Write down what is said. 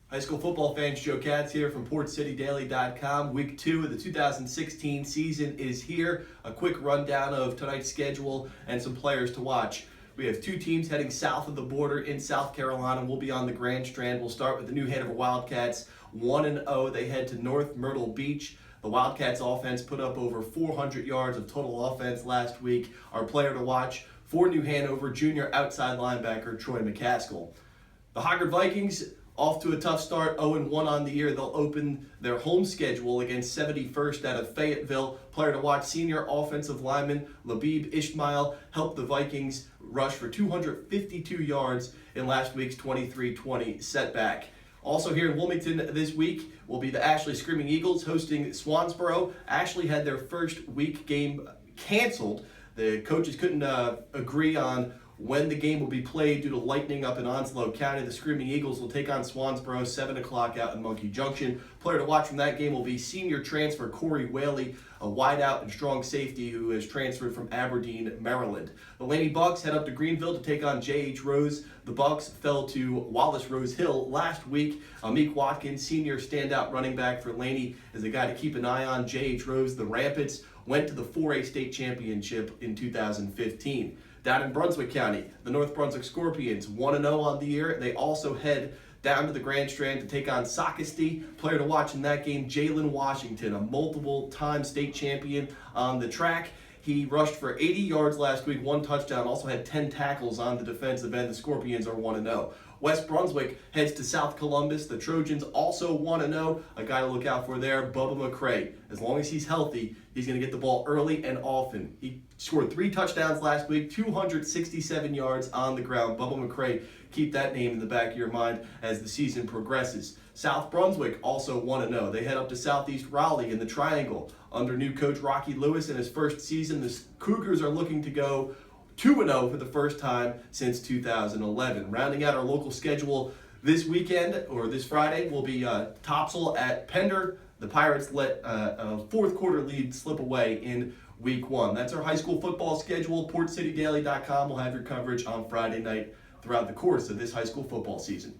High school football fans, Joe Catenacci here from PortCityDaily.com. Week 2 of the 2016 season is here. A quick rundown of tonight's schedule and some players to watch. We have two teams heading south of the border in South Carolina. We'll be on the Grand Strand. We'll start with the New Hanover Wildcats, 1-0. They head to North Myrtle Beach. The Wildcats offense put up over 400 yards of total offense last week. Our player to watch for New Hanover, junior outside linebacker Troy McCaskill. The Hoggard Vikings off to a tough start, 0-1 on the year. They'll open their home schedule against 71st out of Fayetteville. Player to watch, senior offensive lineman Labib Ishmael helped the Vikings rush for 252 yards in last week's 23-20 setback. Also here in Wilmington this week will be the Ashley Screaming Eagles hosting Swansboro. Ashley had their first week game canceled. The coaches couldn't agree on when the game will be played due to lightning up in Onslow County. The Screaming Eagles will take on Swansboro, 7 o'clock out in Monkey Junction. Player to watch from that game will be senior transfer Corey Whaley, a wideout and strong safety who has transferred from Aberdeen, Maryland. The Laney Bucks head up to Greenville to take on J.H. Rose. The Bucks fell to Wallace Rose Hill last week. Meek Watkins, senior standout running back for Laney, is a guy to keep an eye on. J.H. Rose, the Rampants, went to the 4A state championship in 2015. Down in Brunswick County, the North Brunswick Scorpions, 1-0 on the year. They also head down to the Grand Strand to take on Socastee. Player to watch in that game, Jalen Washington, a multiple-time state champion on the track. He rushed for 80 yards last week, 1 touchdown, also had 10 tackles on the defensive end. The Scorpions are 1-0. West Brunswick heads to South Columbus. The Trojans also 1-0. A guy to look out for there, Bubba McCray. As long as he's healthy, he's going to get the ball early and often. He scored 3 touchdowns last week, 267 yards on the ground. Bubba McCray, keep that name in the back of your mind as the season progresses. South Brunswick also 1-0. They head up to Southeast Raleigh in the Triangle. Under new coach Rocky Lewis in his first season, the Cougars are looking to go 2-0 for the first time since 2011. Rounding out our local schedule this weekend, or this Friday, will be Topsail at Pender. The Pirates let a fourth quarter lead slip away in week 1. That's our high school football schedule. PortCityDaily.com will have your coverage on Friday night throughout the course of this high school football season.